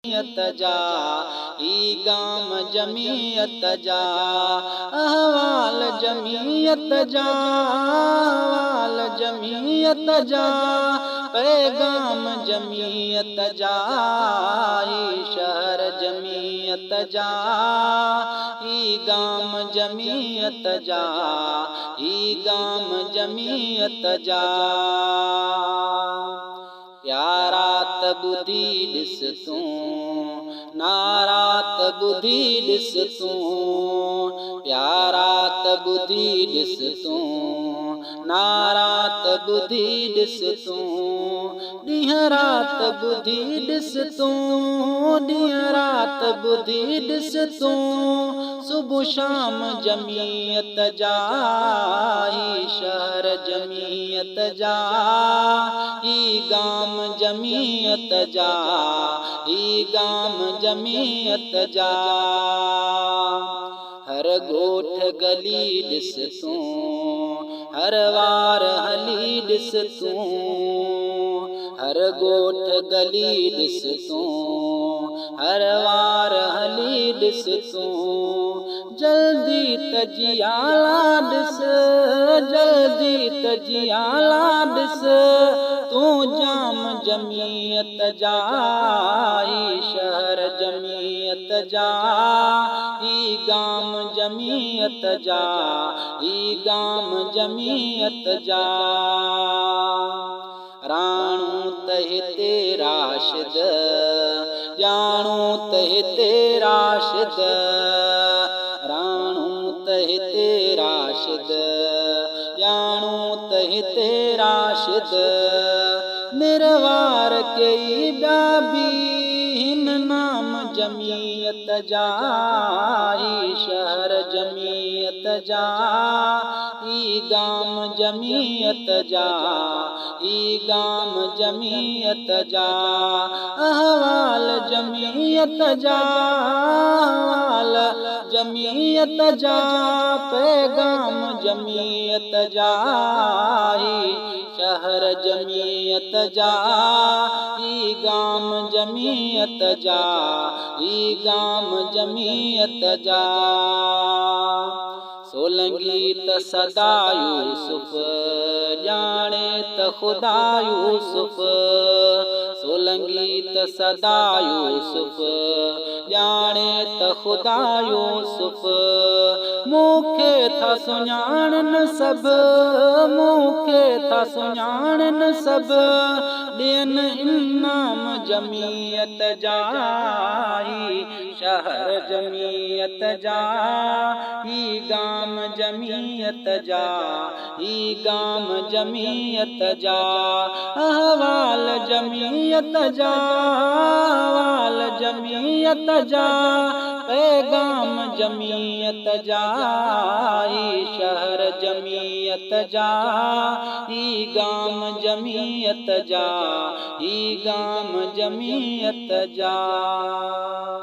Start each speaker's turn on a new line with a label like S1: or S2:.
S1: जा ई गाम जमीयत जा अहवाल जमीयत जा अहवाल जमीयत जा पैगाम जमीयत जा ई शहर जमीयत जा ई गाम जमीयत जा ई गाम जमीयत जा प्यारात बुधी ॾिस तूं नारात बुधी ॾिस तूं प्यारात बुधी ॾिस तूं नारात बुधी ॾिस तूं ॾींहं रात बुधी ॾिस तूं ॾींहं रात बुधी ॾिस तूं सुबुह शाम जमीयत जा ई शहर जमीयत जा ई गाम जमीयत जा ई गाम जमीयत जा हर ॻोठ गली ॾिस तूं हर वार हली ॾिस तूं हर ॻोठ गली ॾिस तूं हर वार हली ॾिस तूं जल्दी तजियाला ॾिस जल्दी तजियाला ॾिस तूं जाम जमीयत जा ई शहर जमीयत जा ई गाम जमीयत जा ई गाम जमीयत जा राणू त हिते राशिद ॼाणू त हिते राशिद राणू त हिते राशिद ॼाणू त हिते राशिद निर्वार कई ॿिया बि हिन नाम जमीयत जा ई शहर जमीयत जा ई गाम जमीयत जा ई गाम जमीयत जा अहवाल जमीयत जा अहवाल जमीयत जा पैगाम जमीयत जा ई शहर जमीयत जा ई गाम जमीयत जा ई गाम जमीयत जा सोलंगी त सदा यूसुफ ॼाणे त ख़ुदा यूसुफ सोलंगी त सदा यूसुफ ॼाणे त ख़ुदा यूसुफ मूंखे था सुञाणनि सभु मूंखे था सुञाणनि सभु ॾियनि इनाम जमीयत जा ई शहर जमीयत जा ई गाम जमीयत जा ई गाम जमीयत जा अहवाल जमीयत जा अहवाल जमीयत जा पैगाम जमीयत जा ई शहर जमीयत जा ई गाम जमीयत जा ई गाम जमीयत जा।